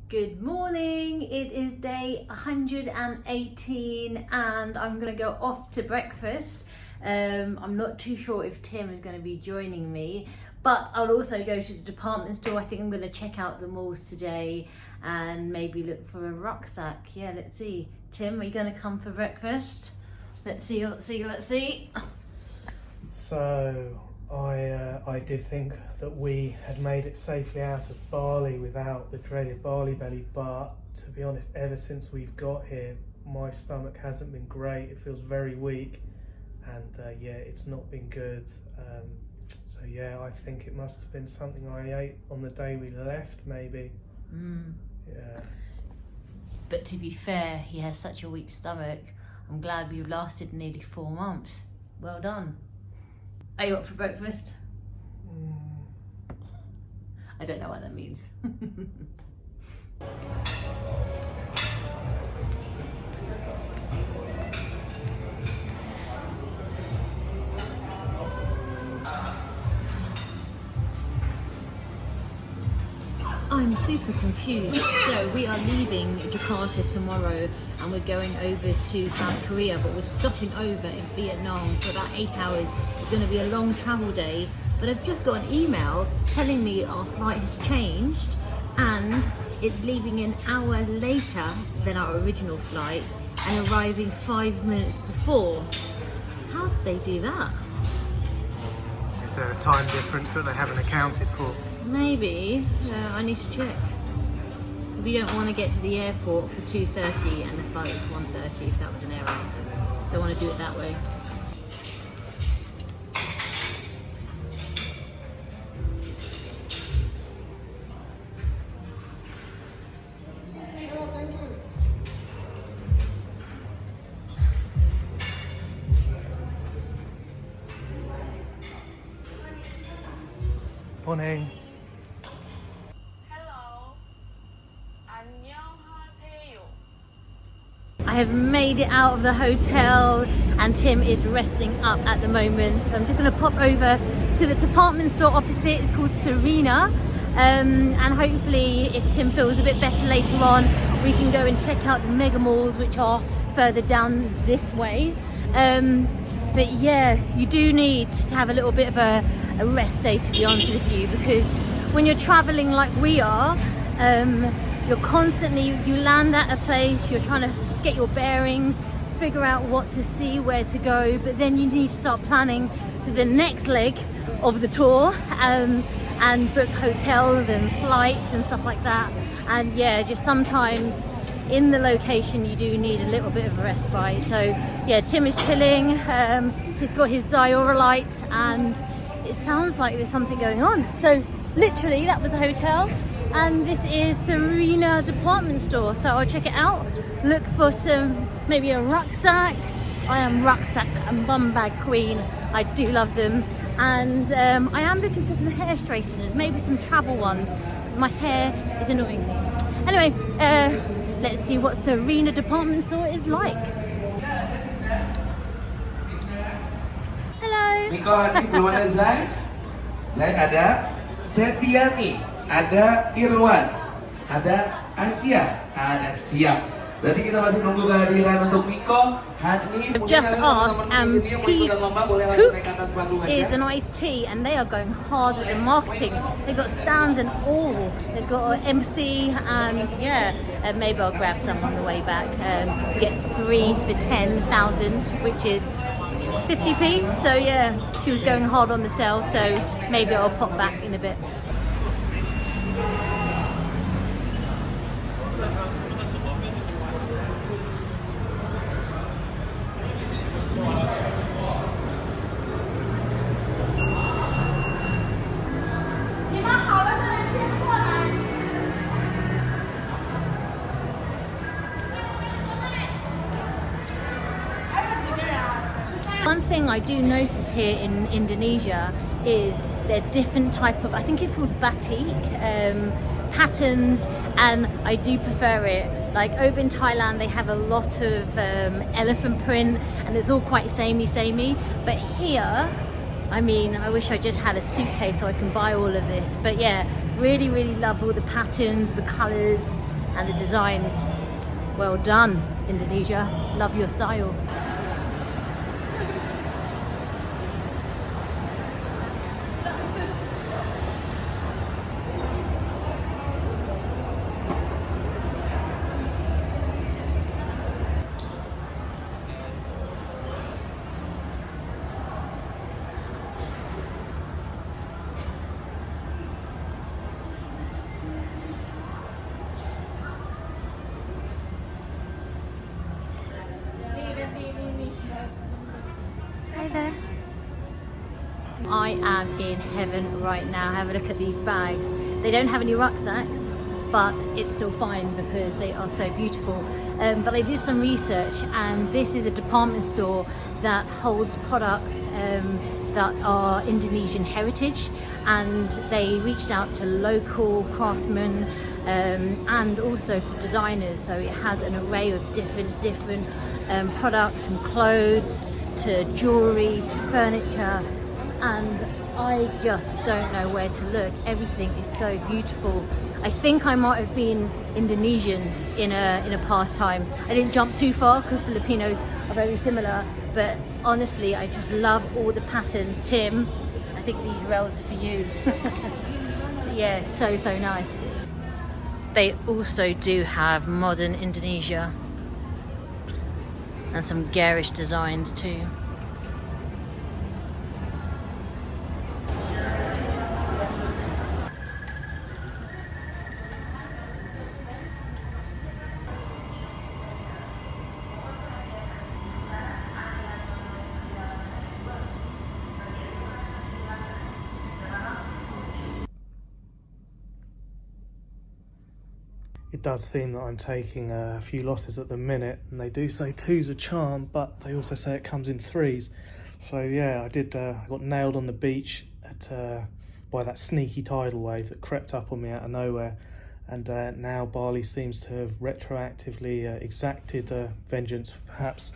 Good morning, it is day 118 and I'm gonna go off to breakfast. I'm not too sure if Tim is gonna be joining me, but I'll also go to the department store. I think I'm gonna check out the malls today and maybe look for a rucksack. Yeah, let's see. Tim, are you gonna come for breakfast? Let's see. So I did think that we had made it safely out of Bali without the dreaded Balibelly, but to be honest, ever since we've got here, my stomach hasn't been great. It feels very weak, and yeah, it's not been good. So yeah, I think it must have been something I ate on the day we left, maybe. Yeah. But to be fair, he has such a weak stomach. I'm glad we've lasted nearly 4 months. Well done. Are you up for breakfast? I don't know what that means. I'm super confused. So we are leaving Jakarta tomorrow and we're going over to South Korea, but we're stopping over in Vietnam for about 8 hours. It's going to be a long travel day, but I've just got an email telling me our flight has changed and it's leaving an hour later than our original flight and arriving 5 minutes before. How did they do that? Is there a time difference that they haven't accounted for? Maybe. I need to check. We don't want to get to the airport for 2:30 and the flight is 1:30 if that was an error. Don't want to do it that way. Morning. I have made it out of the hotel and Tim is resting up at the moment. So I'm just going to pop over to the department store opposite. It's called Sarinah. And hopefully if Tim feels a bit better later on, we can go and check out the mega malls, which are further down this way. But yeah, you do need to have a little bit of a rest day, to be honest with you, because when you're traveling like we are, you're constantly, you land at a place, you're trying to get your bearings, figure out what to see, where to go, but then you need to start planning for the next leg of the tour, and book hotels and flights and stuff like that. And yeah, just sometimes in the location you do need a little bit of a respite. So yeah, Tim is chilling, he's got his Diorolite and it sounds like there's something going on. So literally that was the hotel and this is Sarinah Department Store. So I'll check it out, look for maybe a rucksack. I am rucksack and bum bag queen. I do love them. And I am looking for some hair straighteners, maybe some travel ones. My hair is annoying. Anyway, let's see what Sarinah Department Store is like. Hello. Miko Hadi, belum ada Zai? Zai ada, Setiani, ada Irwan, ada Asia, ada Siap. Berarti kita masih nunggu kehadiran untuk Miko, Hani. I've just asked Cook is an iced tea and they are going hard with the marketing. They've got stands and all. They've got an MC and yeah, maybe I'll grab some on the way back. You get 3 for 10,000, which is 50p. So yeah, she was going hard on the sale, so maybe I'll pop back in a bit. One thing I do notice here in Indonesia is there are different type of, I think it's called batik, patterns, and I do prefer it. Like over in Thailand they have a lot of elephant print and it's all quite samey, but here, I mean, I wish I just had a suitcase so I can buy all of this. But yeah, really love all the patterns, the colours, and the designs. Well done, Indonesia. Love your style. Hi there. I am in heaven right now. Have a look at these bags. They don't have any rucksacks, but it's still fine because they are so beautiful. But I did some research, and this is a department store that holds products that are Indonesian heritage, and they reached out to local craftsmen and also for designers. So it has an array of different products, from clothes to jewelry to furniture, and I just don't know where to look. Everything is so beautiful. I think I might have been Indonesian in a past time. I didn't jump too far because Filipinos are very similar, but honestly I just love all the patterns. Tim, I think these rails are for you. Yeah, so nice. They also do have modern Indonesia and some garish designs too. It does seem that I'm taking a few losses at the minute, and they do say 2's a charm, but they also say it comes in 3's. So yeah, I got nailed on the beach by that sneaky tidal wave that crept up on me out of nowhere, and now Bali seems to have retroactively exacted vengeance, perhaps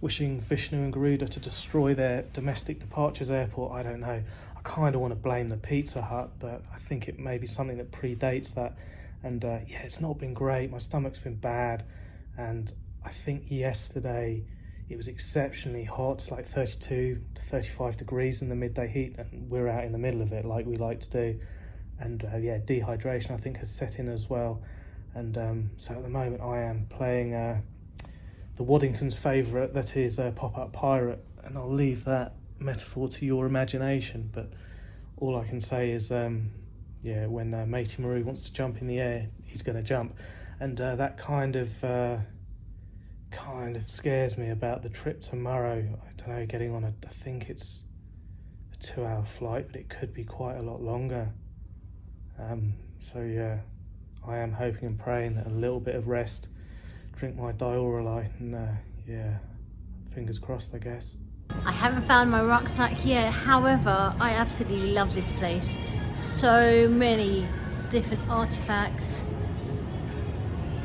wishing Vishnu and Garuda to destroy their domestic departures airport. I don't know. I kind of want to blame the Pizza Hut, but I think it may be something that predates that. And yeah, it's not been great. My stomach's been bad, and I think yesterday it was exceptionally hot. It's like 32 to 35 degrees in the midday heat, and we're out in the middle of it like we like to do. And yeah, dehydration I think has set in as well. And so at the moment I am playing the Waddington's favourite, that is Pop-Up Pirate, and I'll leave that metaphor to your imagination. But all I can say is yeah, when Matey Maru wants to jump in the air, he's going to jump, and that kind of scares me about the trip tomorrow. I don't know, getting on I think it's a 2-hour flight, but it could be quite a lot longer. So yeah, I am hoping and praying that a little bit of rest, drink my Diorolite, and yeah, fingers crossed, I guess. I haven't found my rucksack yet, however, I absolutely love this place. So many different artifacts,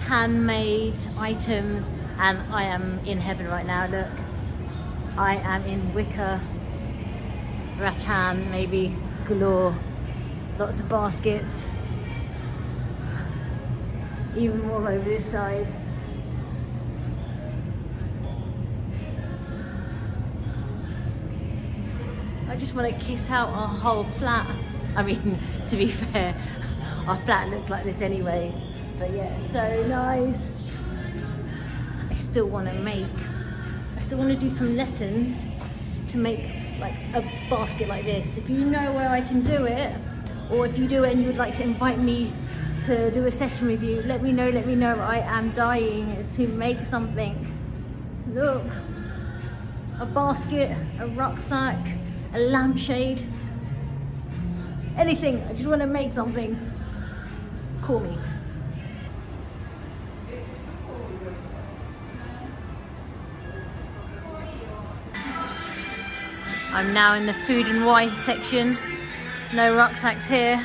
handmade items, and I am in heaven right now. Look, I am in wicker, rattan, maybe galore, lots of baskets, even more over this side. I just want to kit out our whole flat. I mean, to be fair, our flat looks like this anyway, but yeah, so nice. I still want to do some lessons to make like a basket like this. If you know where I can do it, or if you do it and you would like to invite me to do a session with you, let me know. I am dying to make something. Look, a basket, a rucksack, a lampshade, anything. I just want to make something. Call me. I'm now in the food and wine section. No rucksacks here.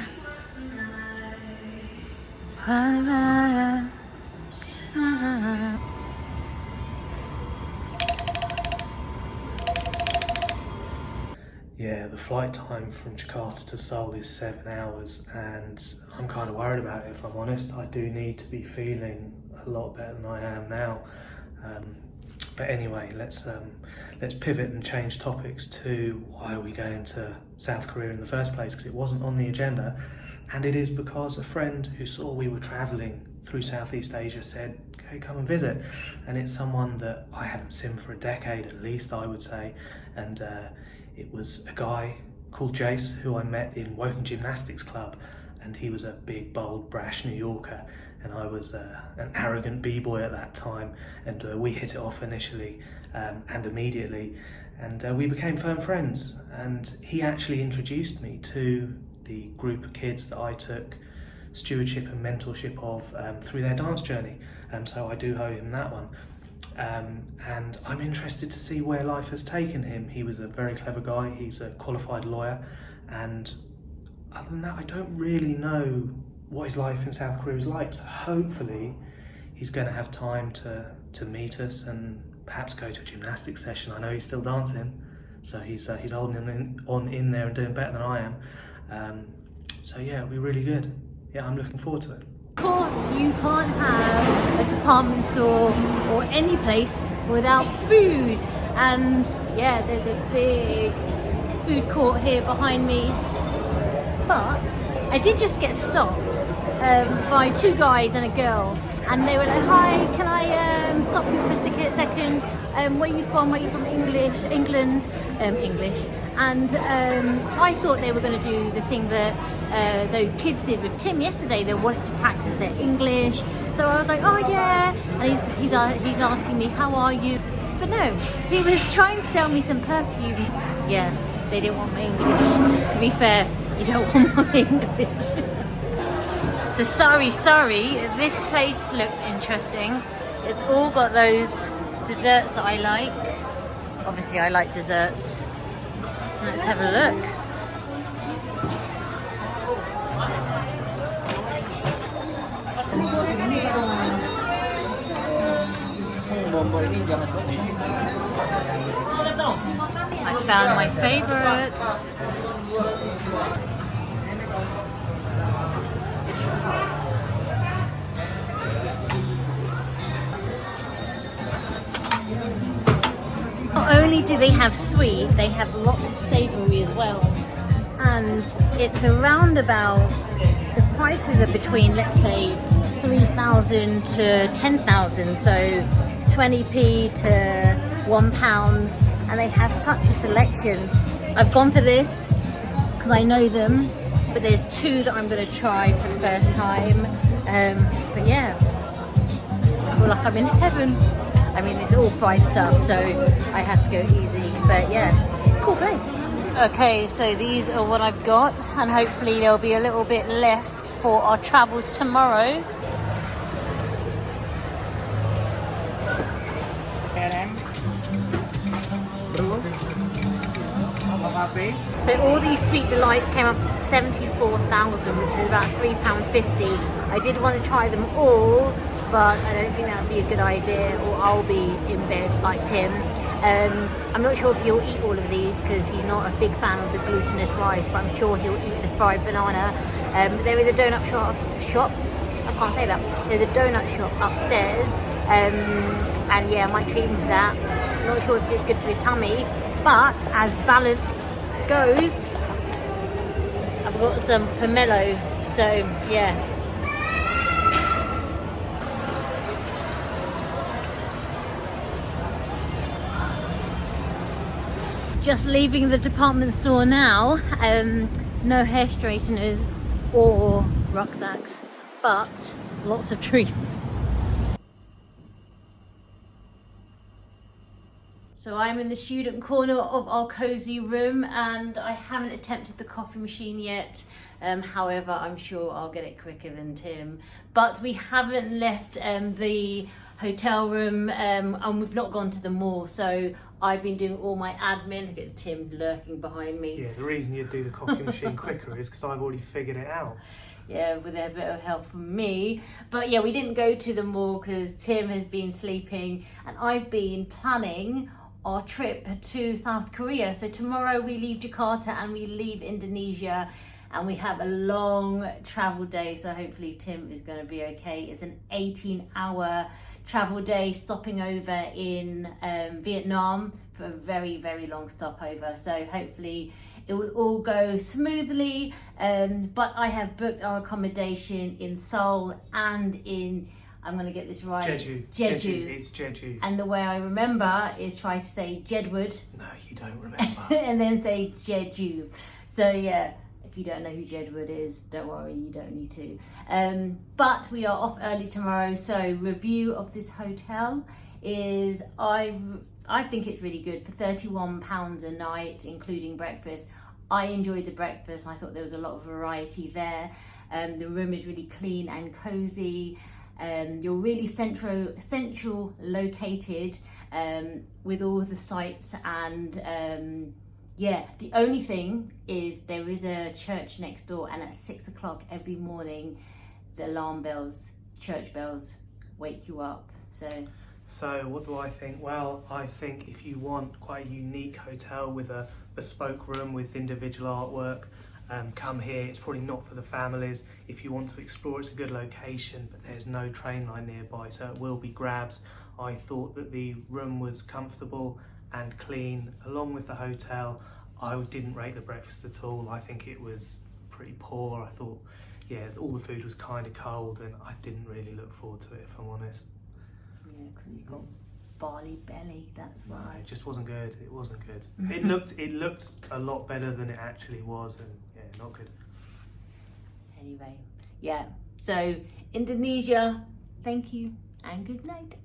Yeah, the flight time from Jakarta to Seoul is 7 hours, and I'm kind of worried about it, if I'm honest. I do need to be feeling a lot better than I am now. But anyway, let's pivot and change topics to why are we going to South Korea in the first place, because it wasn't on the agenda, and it is because a friend who saw we were travelling through Southeast Asia said, "Hey, come and visit," and it's someone that I haven't seen for a decade at least, I would say, and it was a guy called Jace who I met in Woking Gymnastics Club, and he was a big, bold, brash New Yorker, and I was an arrogant b-boy at that time, and we hit it off initially and immediately, and we became firm friends, and he actually introduced me to the group of kids that I took stewardship and mentorship of through their dance journey, and so I do owe him that one. And I'm interested to see where life has taken him. He was a very clever guy, he's a qualified lawyer, and other than that I don't really know what his life in South Korea is like, so hopefully he's going to have time to meet us and perhaps go to a gymnastics session. I know he's still dancing, so he's holding on in there and doing better than I am. So yeah, it'll be really good. Yeah, I'm looking forward to it. Of course, you can't have a department store or any place without food, and yeah, there's a big food court here behind me, but I did just get stopped by two guys and a girl, and they were like, "Hi, can I stop you for a second? Where are you from? Are you from England?" English. And I thought they were going to do the thing that those kids did with Tim yesterday. They wanted to practice their English, so I was like, "Oh yeah," and he's asking me, "How are you?" But no, he was trying to sell me some perfume. Yeah, they didn't want my English. To be fair, you don't want my English. So sorry, this place looks interesting. It's all got those desserts that I like. Obviously I like desserts. Let's have a look. I found my favorites. Not only do they have sweet, they have lots of savoury as well. And it's around about, the prices are between, let's say, 3,000 to 10,000, so 20p to £1, and they have such a selection. I've gone for this because I know them, but there's two that I'm going to try for the first time. But yeah, I feel like I'm in heaven. I mean, it's all fried stuff, so I have to go easy, but yeah, cool place. Okay, so these are what I've got, and hopefully there'll be a little bit left for our travels tomorrow. So all these sweet delights came up to 74,000, which is about £3.50. I did want to try them all, but I don't think that would be a good idea, or I'll be in bed like Tim. I'm not sure if he'll eat all of these because he's not a big fan of the glutinous rice, but I'm sure he'll eat the fried banana. There is a donut shop, I can't say that. There's a donut shop upstairs, and yeah, I might treat him for that. I'm not sure if it's good for his tummy, but as balance goes, I've got some pomelo, so yeah. Just leaving the department store now. No hair straighteners or rucksacks, but lots of treats. So I'm in the student corner of our cozy room, and I haven't attempted the coffee machine yet. However, I'm sure I'll get it quicker than Tim. But we haven't left the hotel room, and we've not gone to the mall, so I've been doing all my admin. Look at Tim lurking behind me. Yeah, the reason you do the coffee machine quicker is because I've already figured it out. Yeah, with a bit of help from me. But yeah, we didn't go to the mall because Tim has been sleeping, and I've been planning our trip to South Korea. So tomorrow we leave Jakarta and we leave Indonesia, and we have a long travel day, so hopefully Tim is going to be okay. It's an 18-hour travel day, stopping over in Vietnam for a very, very long stopover. So hopefully it will all go smoothly. But I have booked our accommodation in Seoul and in, I'm going to get this right, Jeju. Jeju. It's Jeju. And the way I remember is try to say Jedward No, you don't remember. and then say Jeju. So yeah, if you don't know who Jedward is, don't worry, you don't need to. But we are off early tomorrow, so review of this hotel is, I think it's really good for £31 a night, including breakfast. I enjoyed the breakfast. I thought there was a lot of variety there. The room is really clean and cozy. You're really central located with all the sites, and yeah, the only thing is there is a church next door, and at 6 o'clock every morning the alarm bells, church bells, wake you up. So what do I think? Well, I think if you want quite a unique hotel with a bespoke room with individual artwork, come here. It's probably not for the families. If you want to explore, it's a good location, but there's no train line nearby, so it will be grabs. I thought that the room was comfortable and clean, along with the hotel. I didn't rate the breakfast at all. I think it was pretty poor. I thought, yeah, all the food was kind of cold, and I didn't really look forward to it, if I'm honest. yeah, because you've got Balibelly, that's No, why. it just wasn't good. It wasn't good. It looked a lot better than it actually was, and yeah, not good. Anyway, yeah, so Indonesia, thank you and good night.